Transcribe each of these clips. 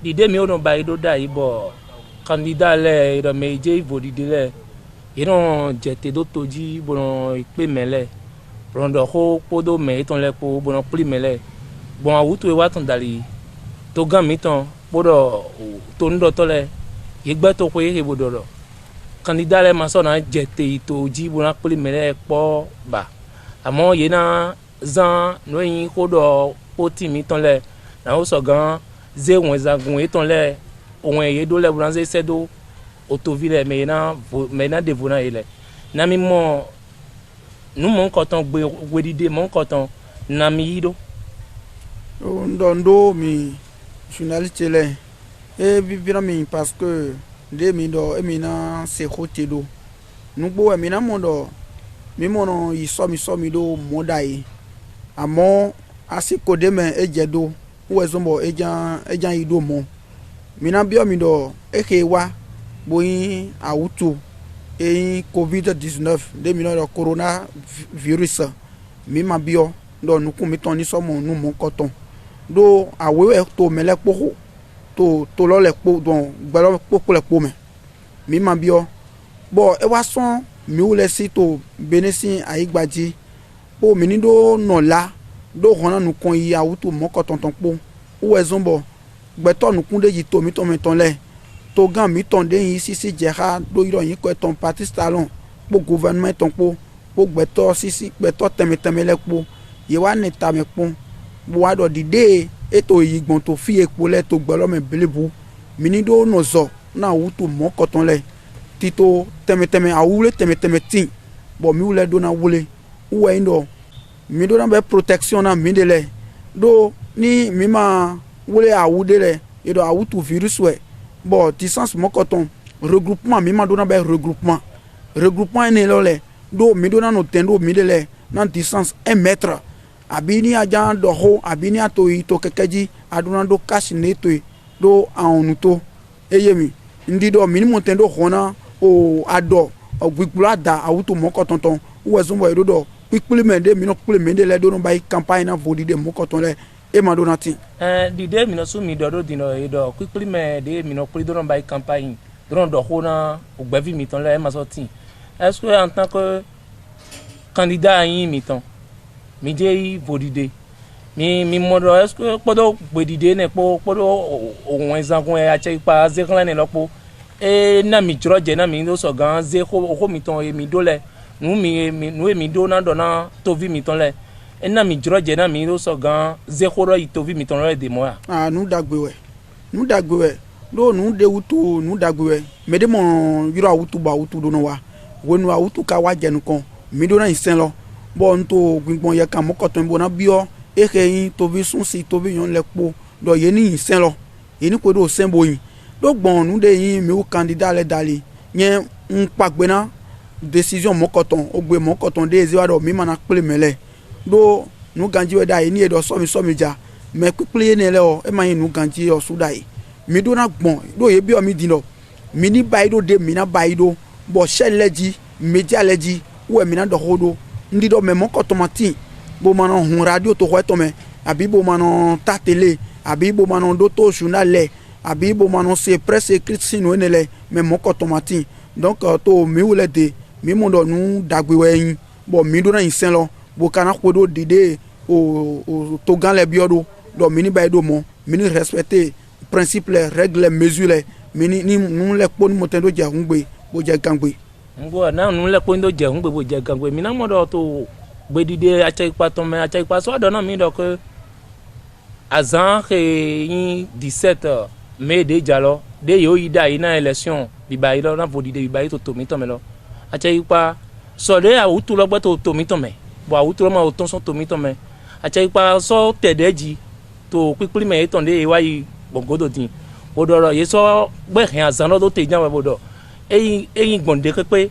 l'idée mais on va y donner bon candidat là il a meilleur il vaut l'idée là ils ont jeté d'autres dit bon il peut mêler rondo ho podo mais ton là pour bon plus mêler bon à où tu es watton dali to gam miton podo to ndo to là il gba to ko ye bodo candidat là maso na jeté to dit bon plus mêler po ba àmọ́ yìí náà zan lóyìn kó dọ̀ ó tì mí tán lẹ̀ náà ó sọ gan zé wọn zagun yìí tán lẹ̀ òun èyí dó lẹ̀ bùrọ̀ ṣe dó òtòvi lẹ̀ mẹ̀ yìí náà dèvò náà yìí lẹ̀ náà mi mọ̀ nù mọ̀ ń kọ̀tàn gbèdìde mọ̀ ń kọ̀tàn náà mi yí dó. Ndo mi journaliste lẹ̀ e bibira mi parce que de mi dọ̀ e mi náà se côté do nugbo e mi náà mọ̀ dọ̀ mi mono isomi do modai amo asiko de me ejedo uwezombo ejan ido mo mina bio mi do ekewa boyin awutu covid-19 de mi no do corona virus mi ma bio do nukun mi ton ni somo nu mo koton do awewe to mele poho to lo le po don gbelo popo le po me mi ma bio bo e wa son mi wule si to benesi aigbaji po mi ni do nola do hona nu kon yi awutu moko tonton po o ezombo gbeto nu kunde yi to mi ton le to gan mi ton de yi sisi jera do iro yin ko ton parti salon po gouvernement ton po gbeto sisi gbeto teme le po ye wa ni ta me po bo wa do dide eto yi gbon to fi epo le to gbolo me belebu mi ni do no zo na awutu moko ton le tito teme awule teme tin bo mi wule do na wule uwe indo mi do na be protection na mi de le do ni mi ma wule awude le edo awutu virus we bo distance mokoton regroupement mi ma do na be regroupement ene le do mi do na no tendo mi de le na distance 1 mètre abini ajan do ho abini atoyi to kekeji aduna do cash netoi do aonuto eyemi ndido minimum tendo hona o ado ogbigula da awuto moko tonton uwezumbo edodo pipili mende mino pipili mende le do no bai campagne na volide moko ton le e ma do nati dide mino su mi dodo dino edo pipili mende mino pipili do no bai campagne do do hona ogbevi mi ton le e ma so tin est-ce que en tant que candidat yin mi ton mi je volide mi modo est-ce que podo gbedide ne podo ohun ezangun e ache ipa zeklan ne lopo e na mi jroje na mi do so gan ze ko mi ton e mi do le nu mi do na do na to vi mi ton le e na mi jroje na mi do so gan ze ko ro to vi mi ton le de mo ah nu dagbe we do nu de wutu nu dagbe we me de mo yiro awutu ba wutu do no wa wonu awutu ka wa jenu kon mi do na isen lo bo nto gbingbon ye kan mo koton bo na bio e ke yin to vi sun si to vi yon le po do ye ni isen lo ye ni ko do sen bo yin do gbon nu de yin mi o candidat le dali yen un pagbe na décision mokoton ogbe mokoton de eziwa do mi mana pele mele do nu ganji we dai ni edo so mi ja me pipile ne le o e ma yin nu ganji o su dai mi do na gbon do ye bi o mi dino mi ni bai do de mi na bai do bo sheleji media leji we mi na do hodo ndi do me mokoton mati bo mana hun radio to ho to me abi bo mana ta télé abi bo mana do to journal le abi bo mana se presse écrite sino enele me mokoton mati donc to mi wule de mi mo do nu dagbe we yin bo mi do na isen lo bo kana kodo dide o to gan le biodo do mi ni bay do mo mi ni respecter principe les règles mesures mi ni nu le pon mo tendo je ngbe bo je gangbe ngo na nu le pon do je ngbe bo je gangbe mi na mo do to gbe dide acha ipa ton me acha ipa so do na mi do que azan ke yin 17 mai de jalo de yo ida ina élection bi ba ilo na vodide bi ba to mi ton me lo acha ipa so de awutu lo gbe to mi ton me bo awutu lo ma o ton so to mi ton me acha ipa so tedeji to pipili me ton de wa yi bongodo din o do ro ye so gbe hin azan lo do te jan we bodo eyin gbonde pe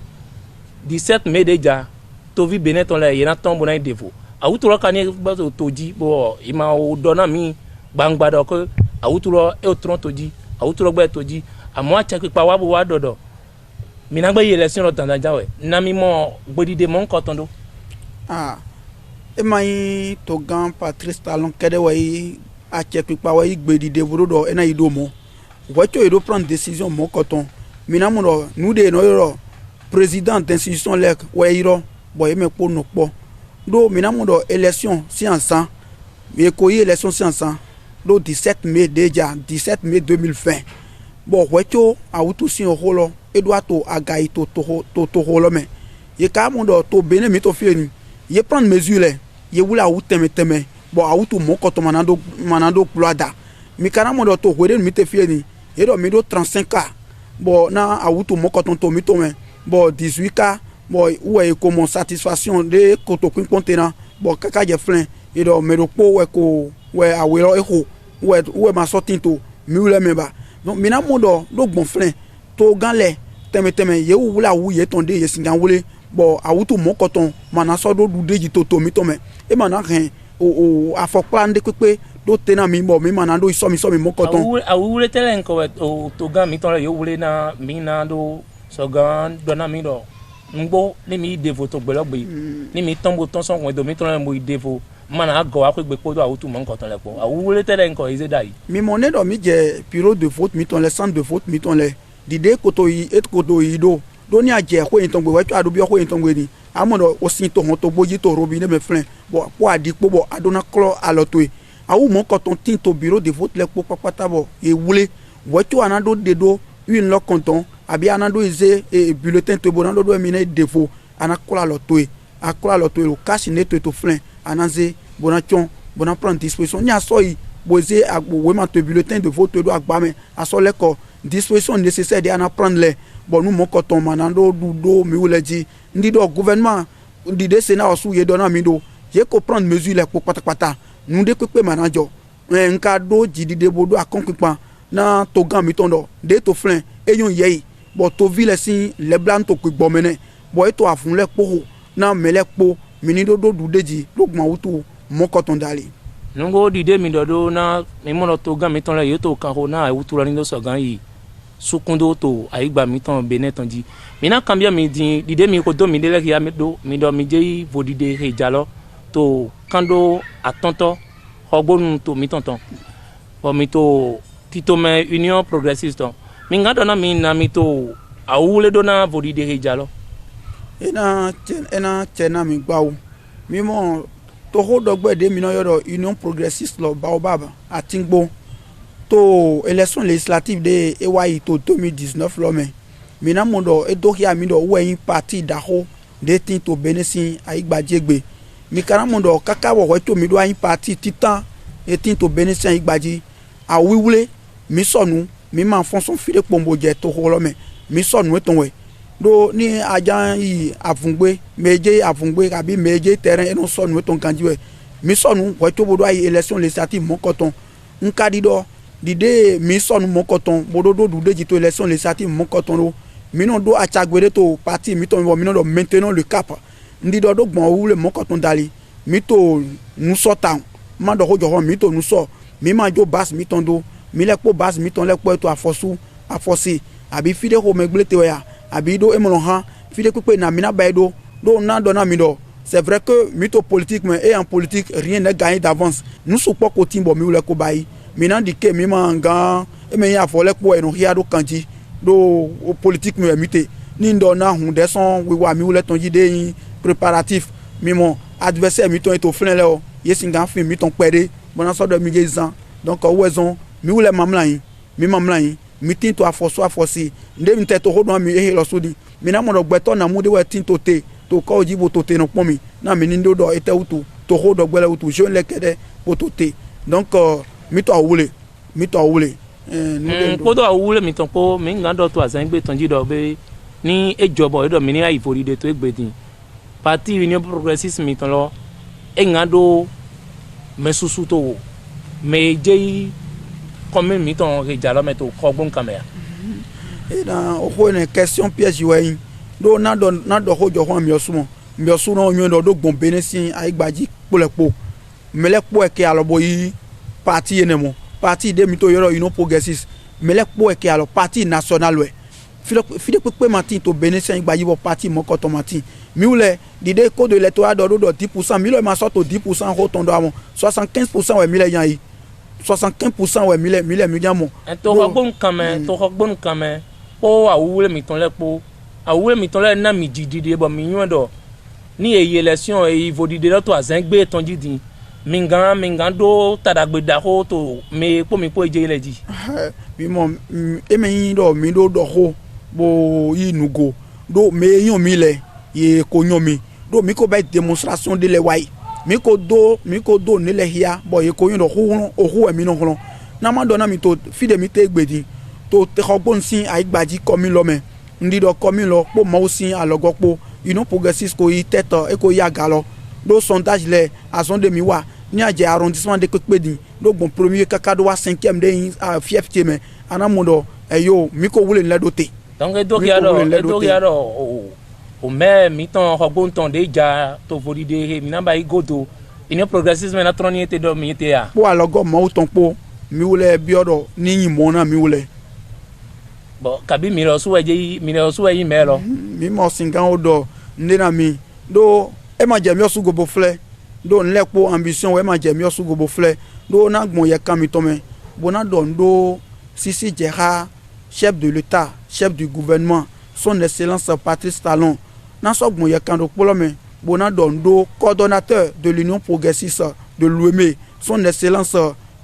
17 mai de ja to vi benin ton le ye na ton bo na devo awutu lo kan ni gbe to ji bo ima o do na mi gbangba do ko awutu lo e o tron to ji awutu lo gbe to ji amo acha ipa wa bo wa dodo mi na gbe ye election lo tanda jawe na mi mo gbedide mo nko ton do e mai to gan Patrice Talon kede wa yi ache pipa wa yi gbedide brodo e na ido mo voiture il doit prendre décision mon coton mina mo nous de no président d'institution lek ouais iro boy me pour no po do mina mo élection science mais ko élection science do 17 mai déjà 17 mai 2020 bon voiture a outu si o holo Eduardo agai to holo me ye ka mo to bene mi to fieni ye prendre mesure le ye wula ou teme bon a outu mon coton manando ploada mi kana mo to hwere mi te fieni ye do mi do 35 bon na a outu mon coton to mi to me bon 18 bon ouais comme satisfaction de koto kwin contenant bon kaka je flin et do me do po ouais ko ouais a we lo eho ouais ma sorti to mi wule me ba donc mina mo do bon flin to ganle teme ye wula wu ye tonde ye singan wule bon a outu mon coton mana so do du deji to mi to me e mana ren o afokpa nde pepe do tena mi bo mi mana do so mi mon coton a wule tele nko o to gan mi ton le yo wule na mi na do so gan do na mi do ngbo ni mi devo to gbelogbe ni mi tombo ton so won do mi ton le mo devo mana go akwe gbe po do a outu mon coton le po a wule tele nko ize dai mi monnaie do mi je bureau de vote mi ton le centre de vote mi ton le dide koto yi et koto yi do ni aje ko yin ton gbe wa tu adu bi ko yin ton gbe ni amodo o sin to hon to boji to robi ne me flin bo po adipo bo adona klo aloto e awu mon coton tin to bureau de vote le po papata bo e wule wo tu anado de do une lo conton abi anado ize e bulletin to bo nando do mi ne defo anakla loto e akla loto e o cash ne to flin anaze bonachon bona prendre disposition nya so yi boze agbo we ma to bulletin de vote do agba me aso le ko disposition nécessaire de ana prendre les bon nous mon coton manando do mi wule di ndi do gouvernement ndi de sénat osu ye dona mi do ye ko prendre mesure le ko patapata nous de pepe manager nka do jidi de bodo akonkipa na to gan mi tondo de to flin eyon ye bo to ville si le blanc to ku gbomene bo e to afun le po na mele po mini do deji do gma wutu mon coton dali nungo di de mi do na mi mo to gan mi ton le yo to kan ho na wutu la ni do so gan yi sukundo to aigba mi ton bene ton di mi na kambia mi di de mi ko do mi de le ya mi do mi je vodide he jalo to kando atonto hogbonu to mi tonton o mi to tito me union progressiste mi ngado na mi to awule do na vodide he jalo ena chena mi gbawo mi mo to ho dogbe de mi no yoro union progressiste lo baobab atingbo to élection législative de EY to 2019 lo me mina mondo edo hia mi do we parti daho de tin to benesi aigbajegbe mi kana mondo kaka wo to mi do ayin parti titan e tin to benesi aigbaji a wiwule mi sonu mi ma fonson fide pombo je to ho lo me mi sonu eton we do ni ajan yi afungbe meje afungbe abi meje terrain e no sonu eton kanji we mi sonu wo to bodo ayi élection législative mon coton nkadi do dide mi sonu mon coton bodo du deji to élection législative mon coton do mi no do achagbere to parti mi to mi no do maintenant le cap ndi do gbon wule mon coton dali mi to nous sortant ma do hojo mi to nous sort mi ma jo bas mi ton do mi le po bas mi ton le po to afosi abi fide ho megle te ya abi do emolo han fide pepe na mi na ba do na do na mi do c'est vrai que mytho politique mais et en politique rien n'est gagné d'avance nous sommes pas côté bon mi ou le ko bayi mina dike mi manga e me ya fo le po eno hia do kanji do politique me mité ni ndo na hun de son we wa mi ou le ton jide préparatif mi mon adversaire mi ton eto flin le o yesinga fin mi ton pere bona so do mi gezan donc o wezon mi ou le mamla yin mi tin to afosi nde mi te to ho do mi e lo so di mi na mo do gbeto na mu de we tin to te to ko jibo to te no pon mi na mi ndo do ete utu to ho do gbele utu je le kede o to te donc mi to awule ko do awule mi ton po mi ngando to asan gbe ton ji do be ni ejobo do mi ni ai foride to egbe din parti union progressiste mi ton lo e ngando mesusu to me je comme mi ton rejalo me to ko gbon kamera et dans o une question piège we do na do hojo ho mi osumo no nyo do gbon benesi ai gbaji polepo melepo e ke alobo yi parti enemo parti de mi to yoro union progressiste melepo e ke alo parti national we fide pepe matin to benesi ai gbaji bo parti mo ko to matin mi ule dide ko de l'électorat do 10% mi le ma so to 10% ho ton do amon 75% we mi le yan yi 75% ouais mille millions to xɔgbɔnu kame kpɔ awuwle mi tɔn lɛ kpɔ awuwle mi tɔn lɛ na mi dzididi bɔ mi nyuɛ dɔ ni eyi élection eyi vodidi lɛ to azɛgbe tɔn dzidi mingan do tadagbe daxo to mi kpɔ edze lɛ dzi. mi mɔ eme yi dɔ mi do dɔxo bo yi nugo do me yɔn mi lɛ ye ko yɔn mi do mi ko bɛ démonstration de lɛ wa yi mi ko do ne lɛ hia bɔn ye ko yɔn dɔ ohu ɛmi nɔ kɔnɔ n'ama dɔ na mi to fi de mi te gbedi to texɔgbɔn si ayi gbadzi kɔmi lɔ mɛ ndi dɔ kɔmi lɔ kpɔ maaw si alɔgɔ kpɔ inu progressiste ko yi tɛtɔ eko yi aga lɔ do sondage lɛ azɔn de mi wa ní àjẹ arrondissement de kpekpe di do gbɔn premier kaka do wa 5e de yin fiefte mɛ anamu dɔ ɛyo mi ko wule lɛ do te. donc edokia dɔ o mɛ mi tɔn xɔgbɔn tɔn de dza to vodide he mi naba yi godo inu progressiste mɛ na trɔ ni ete dɔ mi ete ya. kpɔ alɔgɔ maaw tɔn kpɔ mi wule biɔ dɔ ni yin mɔ na mi wule. Bon, kabi mi lɔ suwɛ yi mɛ lɔ. mi mɔ sinkan o dɔ ne na mi do e ma jɛ miɔ sugobo filɛ do n lɛ kpo ambition e ma jɛ miɔ sugobo filɛ do na gbɔn yɛ kan mi tɔmɛ bona dɔn do Sisi Djera chef de l'État chef du gouvernement son excellence Patrice Talon na sɔ gbɔn yɛ kan do kpɔlɔ mɛ bona dɔn do coordonnateur de l'union progressiste de l'UEME son excellence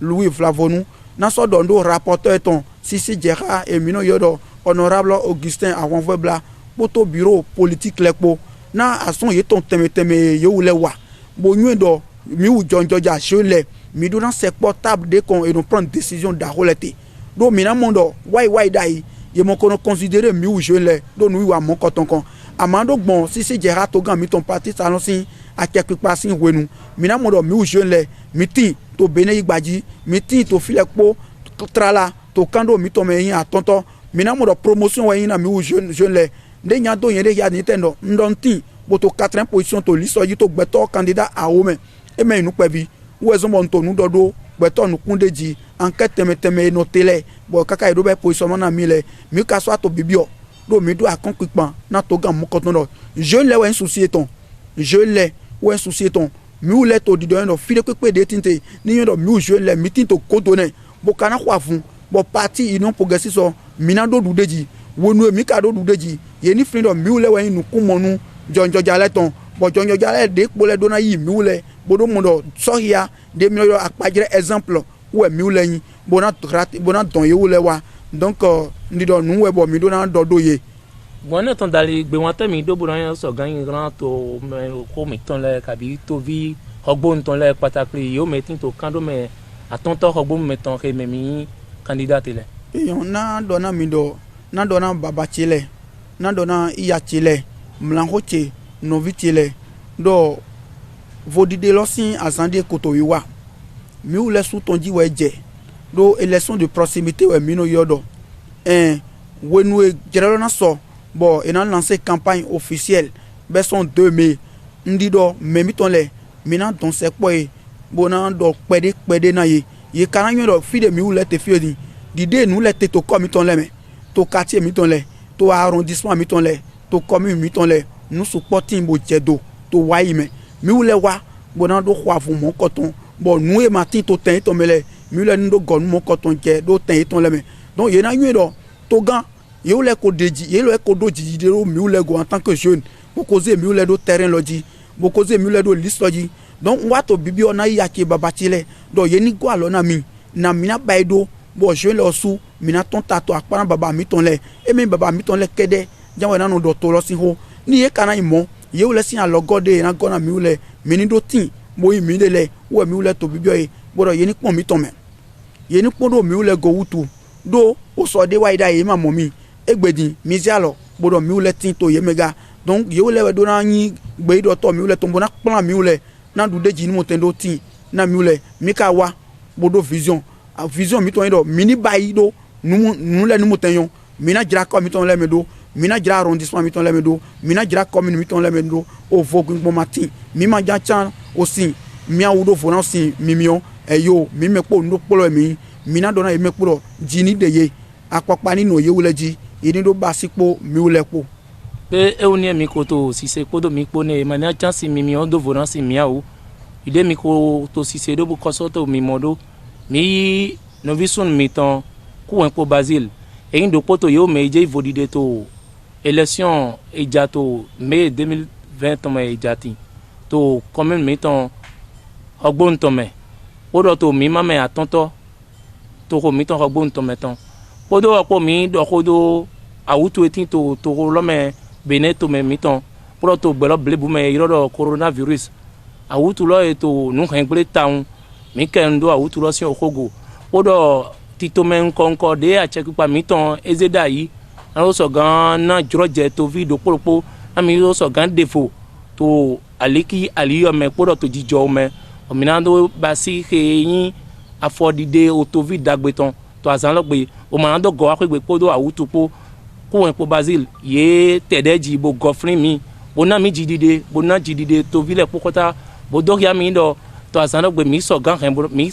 Louis Vlavonu na sɔ dɔn do rapporteur tɔn Sisi Djera emino yɔdɔ honorable Augustin Awanvebla poto bureau politique lɛ kpo na asɔn ye tɔn tɛmɛtɛmɛ yewu lɛ wa bo nyuie dɔ mi wu jɔnjɔdza se lɛ mi do na sɛ kpɔ table de kɔn eno prendre décision daxo lɛ te do mina mɔ dɔ wayi da yi ye mɔ kɔnɔ considérer mi wu se lɛ do nu wa mɔ kɔtɔn kɔn ama do gbɔn Sisi Djera to gan mi tɔn parti salon si akɛkpekpa si wenu mina mɔ dɔ mi wu se lɛ mi ti to bene yi gbadzi mi ti to filɛ kpo trala to kando mi tɔmɛ yin atɔntɔ mina mɔ dɔ promotion wɛ yin na mi wu jeune lɛ ne nya do yen de ya ni tɛ nɔ ndɔnti boto 4e position to lisɔ yi to gbɛtɔ candidat awo mɛ e mɛ inu kpɛbi wo ezɔnbɔ nto nu dɔ do gbɛtɔ nukun de dzi ankɛ tɛmɛtɛmɛ no te lɛ bɔn kaka yi do bɛ position mɔ na mi lɛ mi ka so ato bibiɔ do mi do akɔn kpikpan na to gan mu kɔtɔn dɔ jeune lɛ wɛ nsusi etɔn jeune lɛ wɛ nsusi etɔn mi wu lɛ to didɔ yɛn dɔ fi de kpekpe de tinte ni yɛn dɔ mi wu jeune lɛ mi ti to kodo nɛ bo kana xɔ afun bɔn parti union progressiste sɔ mina do du de dzi wonu mi ka do du de dzi yeni fili dɔ mi wu lɛ wɛ yin nukumɔnu jɔnjɔdza lɛ tɔn bɔn jɔnjɔdza lɛ de kpo lɛ do na yi mi wu lɛ bodo mo dɔ sɔhia de mi yɔ akpadzrɛ exemple wɛ mi wu lɛ yin bona dɔn ye wu lɛ wa donc ndi dɔ nu wɛ bɔ mi do na dɔ do ye. Bon ne tɔn dali gbewɔtɛ mi do bolo yɛn sɔ gan yin gran to mɛ ko mi tɔn lɛ kabi tovi xɔgbɔn tɔn lɛ patakli yewo mɛ ti to kan do mɛ atɔntɔ xɔgbɔn mɛ tɔn xe mɛ mi candidate lɛ. eyan na dɔ na mi dɔ na dɔ na baba tse lɛ na dɔ na iya tse lɛ mlanko tse nɔvi tse lɛ dɔ vodide lɔ si azãde koto yi wa mi wu lɛ su tɔndzi wɛ dze do élection de proximité wɛ mi no yɔ dɔ wenu dzrɛ lɔ na sɔ bɔn ena lancé campagne officielle bɛ sɔn 2 mai ndi dɔ mɛ mi tɔn lɛ mi na dɔn sɛ kpɔ ye bo na dɔ kpɛde na ye ye kana nyɔ dɔ fi de mi wu lɛ te fi ye dide nu lɛ te to kɔ mi tɔn lɛ mɛ to quartier mi tɔn lɛ to arrondissement mi tɔn lɛ to commune mi tɔn lɛ nusu kpɔti bo dze do to wa yi mɛ mi wu lɛ wa bo na do xɔ avu mɔ kɔtɔn bɔn nu ye ma ti to tɛn tɔn mɛ lɛ mi wu lɛ nu do gɔnu mɔ kɔtɔn dze do tɛn tɔn lɛ mɛ donc yena nyɔ dɔ to gan ye wu lɛ ko de dzi ye wu lɛ ko do dzidzi de do mi wu lɛ go en tant que jeune bokoze mi wu lɛ do terrain lɔ dzi bokoze mi wu lɛ do liste lɔ dzi donc wa to bibi ɔna yi yake baba tsi lɛ donc yeni go alɔ na mi na ba yi do bɔn jeune lɛ su mina tɔn ta to akpana baba mi tɔn lɛ emi baba mi tɔn lɛ kɛdɛ jɛn nanu dɔ to lɔ si ho ni ye kana yi mɔ ye wu lɛ si alɔgɔ de yena gɔna mi wu lɛ mini do tin mo yi mi de lɛ wɛ mi wu lɛ to bibi ye bɔn yeni kpɔn mi tɔn mɛ yeni kpɔn do mi wu lɛ go wutu do o sɔ de wa yi da ye ma mɔ mi egbedi mi zi alɔ bɔn mi wu lɛ tin to ye mɛ ga donc ye wu lɛ wɛ do na nyi gbe dɔ tɔ mi wu lɛ to bɔn na kpɔn mi wu lɛ na du de dzi ni mo tɛ do tin na mi wu lɛ mi ka wa bɔn do vision a vision mi tɔn ye dɔ mini ba yi do nu lɛ ni mo tɛ yɔn mina dzra kɔ mi tɔn lɛ mɛ do mina dzra arrondissement mi tɔn lɛ mɛ do mina dzra commune mi tɔn lɛ mɛ do o vo gbɔn ma tin mi ma dza can o sin miawu do vo na sin mimiɔ eyo mi mɛ kpɔ nu do kpɔlɔ mi mina dɔ na ye mɛ kpɔ dzini de ye akpakpa ni no ye wu lɛ dzi yeni do ba si kpo mi wu lɛ kpo. pe ewu ni mi ko to sise kpo do mi kpo ne ma ni a can si mimiɔ do vo na si miawu ide mi ko to sise do bo kɔsɔ to mi mɔ do mi novisun mi ton ku en po Basile e indo poto yo me je vodide to élection ejato mai 2020 to me ejati to commune mi ton ogbon to me odo to mi mame atonto to ko mi ton ogbon to me ton odo opo mi do kodo awutu etin to lo me bene to me mi ton odo to gbelo blebu me iro coronavirus awutu lo e to nu kan gbe taun mi kendo awutu lo si okogo odo tito me nkonko de a chekupa mi ton ezeda yi an so gan na jroje to video poropo na mi so gan defo to aliki aliyo me podo to jijo me ominando basi ke yin afodide o to vi dagbeton to azan lo pe o manando go akegbe podo awutu po ko en po Basile ye tedeji bo gofrin mi bona mi jidide bona jidide to vile pokota bo dokia mi do to azan lo pe mi so gan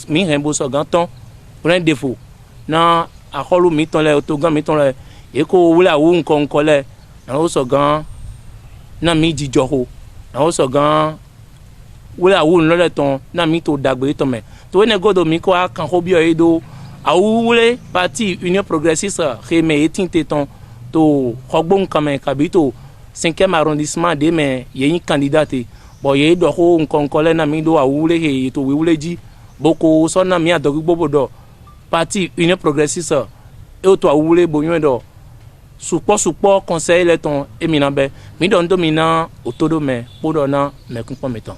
mi rembo so gan ton pour un défaut na akolu mi ton le to gan mi ton le e ko wula wu nko le na o so gan na mi jijo ho na o so gan wula wu nlo le ton na mi to dagbe ton me to ne godo mi ko kan ho bi o edo awu wule parti union progressiste re me etinte ton to hogbon kame kabito 5e arrondissement de me yin candidate bo ye do ho nko le na mi do awu wule he to wule ji boko so na mi adogbo bodo parti union progressiste e o to awu wule bonyo do support conseil le ton eminambe mi don domina otodo me podo na me kunpo meton